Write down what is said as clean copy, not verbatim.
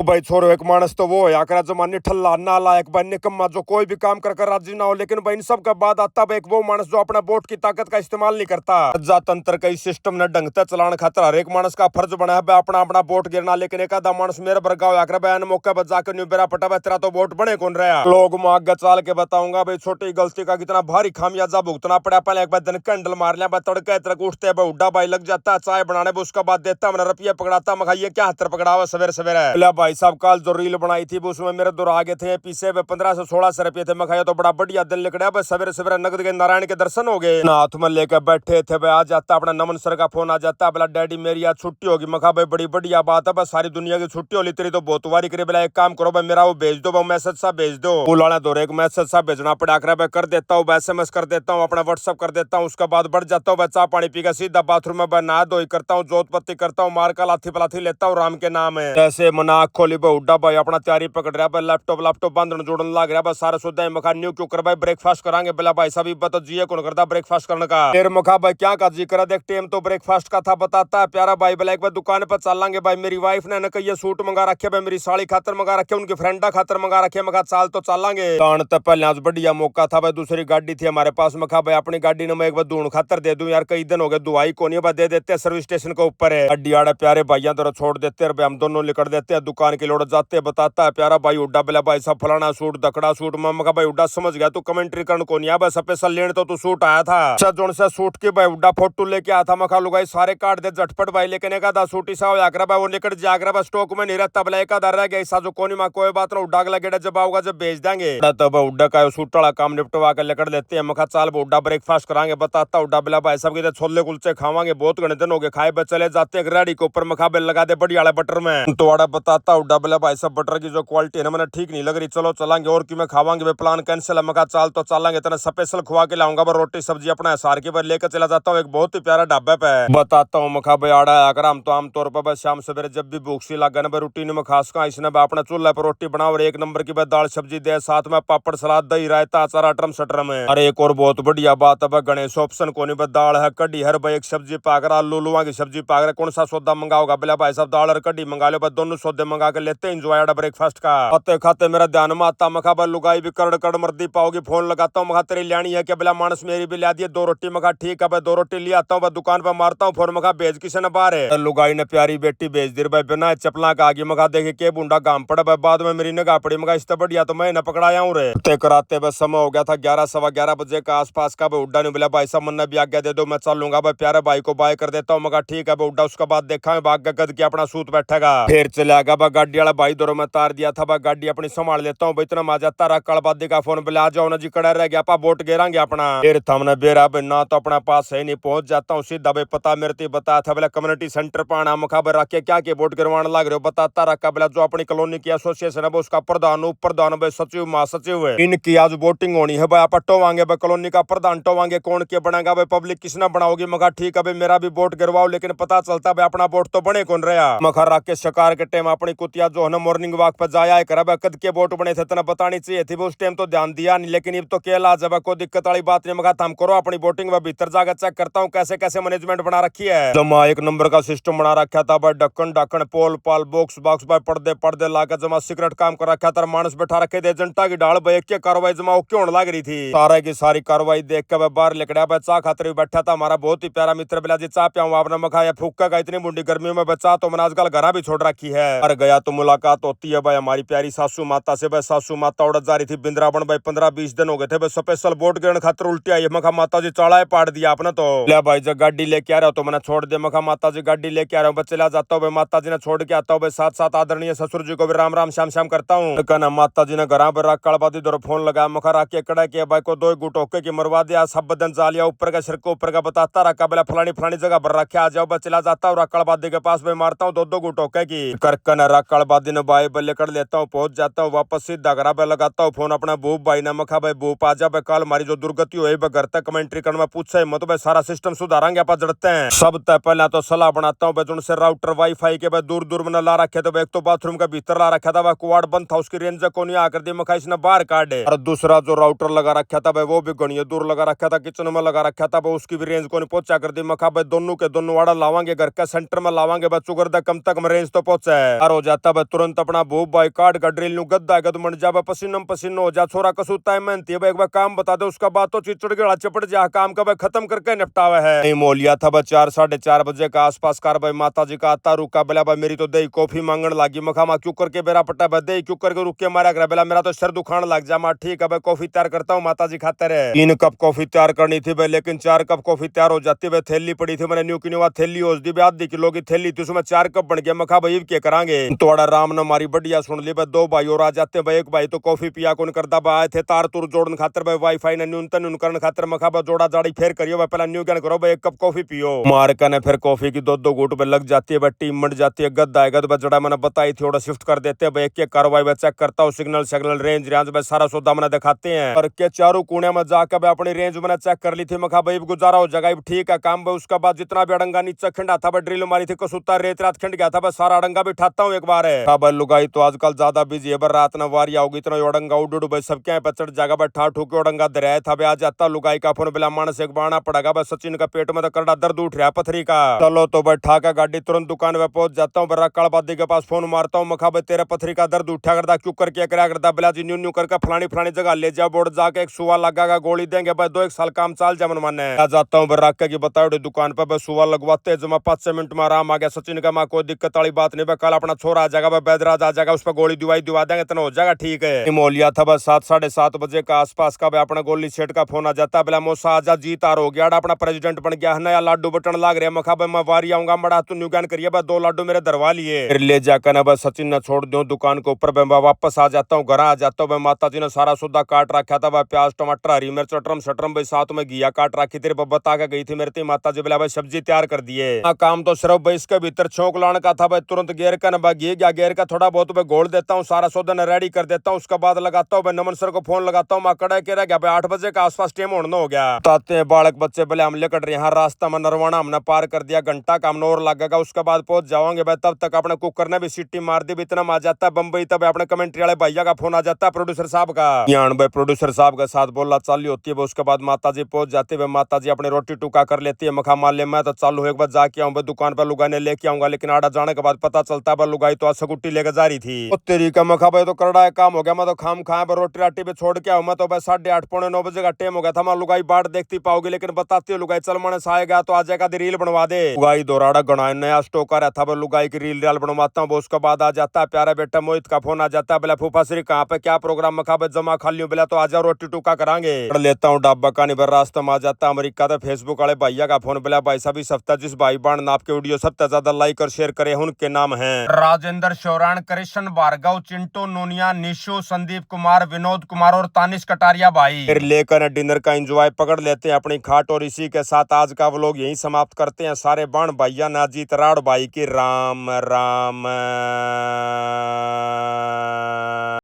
भाई छोरो एक मानस तो वो है आकरा जमाने ठल्ला नालायक भाई निकम्मा जो कोई भी काम कर राजी ना हो, लेकिन भाई इन सब का बाद आता भाई एक वो मानस जो अपना वोट की ताकत का इस्तेमाल नहीं करता। प्रजातंत्र का इस सिस्टम ने ढंग से चलाने खातिर हर एक मानस का फर्ज बना है अपना अपना वोट गिरना, लेकिन एक आधा मानस मेरे बरगाव आकर बयान मौके पर जाकर न्यू बेरा पटा तेरा तो वोट बने कौन रहा। लोग मैं आगे चाल के बताऊंगा भाई छोटी गलती का कितना भारी खामियाजा भुगतना पड़ा। पहले एक बार दिन कैंडल मार लिया तड़के तक उठते उड्डा भाई लग जाता चाय बनाने, उसका बाद देता मैंने रुपये पकड़ाता मखाइए क्या हाथ पकड़ा हुआ सवेरे सवेरे। भाई साहब कल जो रील बनाई थी उसमें मेरे दो आगे थे पीछे 15 से 16 से रुपये थे। मैं खाया तो बड़ा बढ़िया दिन निकला भाई, सवेरे सवेरे नगद के नारायण के दर्शन हो गए। नाथ में लेकर बैठे थे भाई, आ जाता अपना नमन सर का फोन आ जाता बोला डैडी मेरी आज छुट्टी होगी। मैं कहा भाई बड़ी बढ़िया बात है, बस सारी दुनिया की छुट्टी होली तेरी तो बहुत वारी करे। बोला एक काम करो भाई मेरा वो भेज दो भाई, मैसेज सा भेज दो। बुलाना दो एक मैसेज सा भेजना पड़ा कर भाई, कर देता हूँ SMS कर देता हूँ, अपना व्हाट्सअप कर देता हूँ। उसके बाद बढ़ जाता हूँ चाय पानी पीकर सीधा बाथरूम में भाई नहा धोई करता हूँ, जोत पत्ती करता हूँ, मार का लाथी पलाथी लेता हूँ राम के नाम है। ऐसे मना खोली भाई उड्डा भाई अपना तैयारी पकड़ रहा है, लैपटॉप बंधन जोड़न लग रहा है सारा सुधा मखा न्यू क्यों कर भाई ब्रेकफास्ट करांगे। बोला भाई साहब तो जी कौन करता ब्रेकफास्ट करने का। फिर मखा भाई क्या का जी करा देख टाइम तो ब्रेकफास्ट का था बताता है प्यारा भाई। बोला एक बार दुकान पर चलेंगे भाई, मेरी वाइफ ने कही सूट मंगा रखे भाई, मेरी साड़ी खातर मंगा रखे, उनकी फ्रेंडा खातर मंगा रखे। मखा चाल तो चलेंगे तान तो पहले आज बढ़िया मौका था भाई, दूसरी गाड़ी थी हमारे पास। मखा भाई अपनी गाड़ी ने मैं एक बार धूण खातर दे दूं यार, कई दिन हो गए दुआई को नहीं दे देते सर्विस स्टेशन के ऊपर है। गाड़ी आड़े प्यारे भाइयों तो छोड़ देते हैं, हम दोनों निकल देते हैं दुकान की लोड़ जाते बताता है प्यारा भाई उड्डा। बोला भाई सब फलाना सूट दकड़ा सूट। मम्मा का भाई उड्डा समझ गया तू कमेंट्री करने को नहीं बस स्पेशल लेने तो तू सूट आया था। अच्छा जोन से सूट के भाई उड्डा फोटो लेके आया था। मखा लुगाई सारे काट दे झटपट भाई, लेकिन एक आधा सूट सा हो भाई वो निकट जाकर भाई स्टॉक में नहीं रहता। बोला एक आधा रह गया ऐसा जो कोनी मां कोई बात ना उड्डा लगेगा जब आओगा जब भेज देंगे। तब उड्डा का सूट वाला काम निपटवा कर लेकर लेते हैं। मखा चाल उड्डा ब्रेकफास्ट कराएंगे बताता उड्डा। बोला भाई सब के छोले कुलचे खावांगे, बहुत घने दिन हो गए खाए, चले जाते हैं रेडी के ऊपर मखा बेल लगा दे बढ़िया बटर में तो वाड़ा बताता उड्डा। बोला भाई सब बटर की जो क्वालिटी है ना मैंने ठीक नहीं लग रही, चलो चलेंगे और क्यों मैं खावांगे भाई, प्लान कैंसिल है। मखा चाल तो चलेंगे तेना स्पेशल खुआ के लाऊंगा भाई, रोटी सब्जी अपना सार के पर लेकर चला जाता हूँ एक बहुत ही प्यारा ढाबे पे बताता हूँ। मखा भाई आड़ा आकर हम तो आमतौर पर बस शाम सवेरे जब भी भूख सी लगे ना भाई रूटीन में खास का इसने भाई अपना चूल्हा पर रोटी बनाओ और एक नंबर की भाई दाल सब्जी दे, साथ में पापड़ सलाद दही रायता अचार अटरम सटरम में। अरे एक और बहुत बढ़िया बात है भाई गणेश ऑप्शन को नहीं भाई, दाल है कड़ी हर भाई एक सब्जी पाकर आलू लुआ की सब्जी पाकर कौन सा सौदा मंगाओगा। बोला भाई साहब दाल और कड़ी मंगा लो भाई, दोनों सौदे मंगा के लेते एंजॉय ब्रेकफास्ट का। खाते खाते मेरा ध्यान में आता मखा भाई लुगाई भी कड़ कड़ मर्दी पाओगी, फोन लगाता हूँ मखा तेरी लानी है क्या। बोला मानस मेरी भी ला दिए 2 रोटी। मखा ठीक है भाई 2 रोटी ले आता हूँ भाई, दुकान पर मारता हूँ फोन। मखा भेज किसी ने बाहर है, लुगाई ने प्यारी बेटी भेज दी भाई बिना चपला का आगे। मखा देखे के बुंडा गाम पड़ा भाई, बाद में मेरी निगाह पड़ी। मखा इससे बढ़िया तो मैं न पकड़ाया हूँ रे कराते बस समय हो गया था 11 सवा 11 बजे का आसपास का भाई। उड्डा ने बोला भाई साहब मन भी आज्ञा दे दो मैं चलूंगा भाई, प्यारे भाई को बाय कर देता हूँ। मखा ठीक है भाई उड्डा, उसके बाद देखा भाग गद के अपना सूत बैठेगा फिर चलेगा भाई। गाड़ी वाला भाई दोनों में तार दिया था भाई, गाड़ी अपनी संभाल लेता हूँ भाई, इतना मजा तारा कलबादी का फोन बोले आ जाओ ना जी कड़ा रह गया बोट गिरांगे अपना। फिर थमने बेरा भाई ना तो अपना पास है नहीं पहुंच जाता हूँ सीधा भाई, पता मेरे बताया था बोला कम्युनिटी सेंटर पर आना। मखा भाई रखे क्या के वोट गिरवाने लग रहे हो बताता रखा। बोला जो अपनी कॉलोनी की एसोसिएशन है उसका प्रधान उप प्रधान भाई सचिव महासचिव है, इनकी आज वोटिंग होनी है भाई, आप टोवांगे भाई कॉलोनी का प्रधान टोवांगे, कौन के बनेगा भाई पब्लिक किसने बनाओगी। मखा ठीक है भाई मेरा भी वोट गिरवाओ, लेकिन पता चलता भाई अपना वोट तो बने कौन रहा। मखा राकेश शकार के टाइम अपनी कुतिया जो है ना मॉर्निंग वॉक पर जाया कर कद के वोट बने थे तना बतानी चाहिए थी उस टाइम तो ध्यान दिया नहीं, लेकिन अब तो केला जब कोई दिक्कत वाली बात नहीं। मखा हम करो अपनी वोटिंग में भीतर जाकर चेक करता हूँ कैसे कैसे मैनेजमेंट बना रखी है। जमा एक नंबर का सिस्टम बना रखा था भाई, ढक्कन ढक्कन पोल पाल बॉक्स बॉक्स भाई पर्दे पर्दे लाकर जमा सीक्रेट काम कर रखा था, मानस बैठा रखे थे जनता की डाल भाई एक कार्रवाई जमा क्यों लग रही थी। सारे की सारी कार्रवाई देख के बाहर लिकड़ा भाई चाह खातिर बैठा था हमारा बहुत ही प्यारा मित्र। बिला जी चाह पियाऊं आपने। मखा या फूका का इतनी मुंडी गर्मियों में बचा तो मैंने आजकल घर भी छोड़ रखी है। और गया तो मुलाकात होती है भाई हमारी प्यारी सासू माता से भाई, सासू माता उड़ जा रही थी बिंद्रावन भाई, 15-20 दिन हो गए थे भाई, स्पेशल वोट गिरने खातिर उल्टी आई। मखा माता जी चढ़ाए पाड़ दिया आपने तो ले भाई जब गाड़ी लेके आ रहा हो तो मैंने छोड़ दिया। मखा माता जी गाड़ी लेके आ रहा हूँ बच्चे ला जाता हूँ भाई, माता जी ने छोड़ के आता हूँ भाई, साथ साथ आदरणीय ससुर जी को भी राम राम श्याम श्याम करता हूँ। कहना माता जी ने घर पर रख कड़बादी दो फोन लगाया। मखा रख के कड़ा किया भाई को 2 गुटोके की मरवा दिया, सब बदन जालिया ऊपर का सिर को ऊपर का बताता रखा। बोला फलानी फलानी जगह पर रखे आ जाओ बस, चला जाता हूँ रक्कड़बादी के पास भाई, मारता हूँ 2 गुटोके की करकन रक्कड़बादी ने भाई बल्ले कर लेता हूँ, पहुंच जाता हूँ वापस सीधा घर पे लगाता हूँ फोन अपना भूप भाई ने। मखा भाई भूप आ जा भाई, कल हमारी जो दुर्गति हुई घर तक कमेंट्री करने में पूछे मत भाई, सारा सिस्टम सुधारेंगे आप जड़ते हैं। सब तय पहले तो सलाह बनाता हूँ भाई, उनसे राउटर वाईफाई के भाई दूर दूर में ला रखे थे भाई, एक तो बाथरूम का भीतर ला रखा था भाई, कुआड़ बंद था उसकी रेंज को नहीं आकर दी। मखा इसने बाहर काटे और दूसरा जो राउटर लगा रखा था भाई वो भी गणिया दूर लगा रखा था, किचन में लगा रखा था भाई, उसकी भी रेंज को नहीं पहुंचा कर दी। मखा भाई दोनों के दोनों वाड़ा लावांगे घर का सेंटर में लावांगे भाई, चुगर कम तक में रेंज तो पहुंचा है और हो जाता भाई तुरंत अपना भूप भाई काट का ड्रिल नु गद्दा गद मन जा भाई पसीनम पसीनो हो जा छोरा कसूता है मेहनती है भाई एक बार काम बता दे उसका बात तो चिचड़ गड़ा चपड़ जा काम का भाई खत्म करके निपटावा है। नहीं मोलिया था भाई 4 साढ़े 4 बजे का आसपास कार भाई माता जी का आता रुका बेला भाई मेरी तो दही कॉफी मांगन लागी मखामा क्यों करके बेरा पट्टा भाई दही क्यों करके रुक के मारा करा बेला मेरा तो सर दुखान लग जा मा ठीक है भाई कॉफी तैयार करता हूँ माता जी खातर है। 3 कप कॉफी तैयार करनी थी भाई लेकिन 4 कप कॉफी तैयार हो जाती भाई थैली पड़ी थी मैंने न्यू की न्यू थैली हो दी आधी किलो की थैली थी उसमें 4 कप बन गया मखा भाई क्या करांगे थोड़ा राम ने मारी बढ़िया सुन ली भाई 2 भाई और आ जाते भाई एक भाई तो कॉफी पिया कौन करता भाई आए थे तार तुर जोड़न खातर भाई वाईफाई ने न्यूनतम न्यून खातर मखा भाई जोड़ा जाड़ी फेर करियो भाई पहला न्यू क्या करो भाई 1 कप कॉफी पियो मार का ने फिर कॉफी की 2-2 घूट पे लग जाती है भाई टीम मट जाती है गद्दा है गद जड़ा मैंने बताई थी थोड़ा शिफ्ट कर देते हैं भाई एक एक कार्रवाई में चेक करता हूँ सिग्नल सिग्नल रेंज रेंज भाई सारा सौदा मैंने दिखाते हैं और के चारों कोने में जाकर भाई अपनी रेंज मैंने चेक कर ली थी मखा भाई गुजारा हो जाएगा ठीक है काम भाई उसका बाद जितना भी अड़ंगा नीचे खंडा था भाई ड्रिल मारी थी कसूता रेत रात खंड गया था भाई सारा अड़ंगा भी ठाता हूँ एक बार है। हाँ भाई लुगाई तो आजकल ज्यादा बिजी है भाई रात न वारी आओगी इतना अड़ंगा उड़ भाई सबके यहाँ पे चढ़ जाएगा भाई ठा ठूके अड़ंगा दरिया था भाई आ जाता लुगाई का फोन बिला मानस एक बाणा पड़ेगा भाई सचिन का पेट में तो करड़ा दर्द उठ रहा है पथरी का चलो तो भाई ठाका गाड़ी तुरंत दुकान पे पहुंच जाता हूँ बर्रा कालबादी के पास फोन मारता हूँ मखा भाई तेरे पथरी का दर्द उठा करता क्यों करके क्या करता बिला जी न्यू न्यू करके फलानी फलानी जगह ले जाओ बोर्ड जाके एक सुवा लगागा गोली देंगे भाई 2-1 साल काम चाल जामन माने आ जाता हूँ बर्रा की बताओ दुकान पे भाई सुवा लगवाते जमा 5-6 मिनट में आराम आ गया सचिन का माँ कोई दिक्कत वाली बात नहीं भाई कल अपना छोरा आ जाएगा भाई बैदराज आ जाएगा उस पर गोली दुआई दुआ देंगे इतना हो जाएगा ठीक है। मोलिया था बस 7 साढ़े 7 बजे का आसपास का भाई अपना गोली सेठ का फोन आ जाता बिला मोसा आजा जीत आर हो गया अपना प्रेसिडेंट बन गया नया लाडू बटन लाग रहा मखा भाई मैं वारी आऊंगा बड़ा तू न्यूगान करिए भाई 2 लाडू मेरे दरवा लिए फिर ले जाकर ना बस सचिन ने छोड़ दो दुकान के ऊपर मैं वापस आ जाता हूँ घर आ जाता हूँ माता जी ने सारा सौदा काट रखा था भाई प्याज टमाटर हरी मिर्च अटरम शटरम भाई साथ में घिया काट रखी तेरे बता के गई थी मेरे ती माता जी बोला भाई सब्जी तैयार कर दिए काम तो सिर्फ भाई इसके भीतर छौक लाने का था भाई तुरंत गेर का ना घी गया गेर का थोड़ा बहुत भाई घोल देता हूँ सारा सौदा ने रेडी कर देता हूँ उसके बाद लगाता हूँ भाई नमन सर को फोन लगाता हूँ कड़ा के रह गया भाई 8 बजे का आसपास टाइम होना हो गया ताते हैं बालक बच्चे बोले हम लेकर रहे यहाँ रास्ता में नरवाना हमने पार कर दिया घंटा का हम और लगेगा उसके बाद पहुंच जाओगे भाई तब तक अपने कुकर ने भी सीटी मार दी इतना आ जाता है बम्बई तब अपने कमेंट्री वाले भैया का फोन आ जाता है प्रोड्यूसर साहब का ज्ञान भाई प्रोड्यूसर साहब के साथ बोला चालू होती है उसके बाद माता जी पहुंच जाती है माता जी अपनी रोटी टुका कर लेती है मखा मान ले मैं तो चालू एक बार जाके आऊँ दुकान पर लुगाई लेके आऊंगा लेकिन आड़ा जाने के बाद पता चलता है लुगाई तो सकुट्टी लेकर जा रही थी तेरी का मखा भाई तो करड़ा काम हो गया मैं तो खाम खाए पर रोटी राटी पे छोड़ के आऊँ मैं तो भाई 8:30 पौने 9 बजे का टाइम हो गया था मैं लुगाई बाट देखती पाओगी लेकिन बताती हूँ लुगाई चल मन से आएगा तो आ जाएगा रील बनवा दे लुगाई दोराड़ा गणाए नया स्टॉक आ रहा था लुगाई की रील डाल बनवाता हूँ उसके बाद आ जाता है प्यारा बेटा मोहित का फोन आ जाता है बोला फूफा श्री कहाँ पे क्या प्रोग्राम मखा भाई जमा खा लियो बोला तो आ जाओ रोटी टुका करांगे लेता हूँ डब्बा का नहीं रास्ता में आ जाता है अमेरिका तो फेसबुक वाले भैया का फोन बोला भाई साहब इस हफ्ता जिस भाई बहन नाप के वीडियो सबसे ज्यादा लाइक और शेयर करे उनके नाम है राजेंद्र शौरान कृष्ण भार्गव चिंटू नोनिया निशु संदीप कुमार विनोद कुमार और तानिश कटारिया भाई फिर लेकर डिनर का एंजॉय पकड़ लेते हैं अपनी खाट और इसी के साथ आज का व्लॉग यहीं समाप्त करते हैं सारे बाण भैया नाजीत राड़ भाई की राम राम।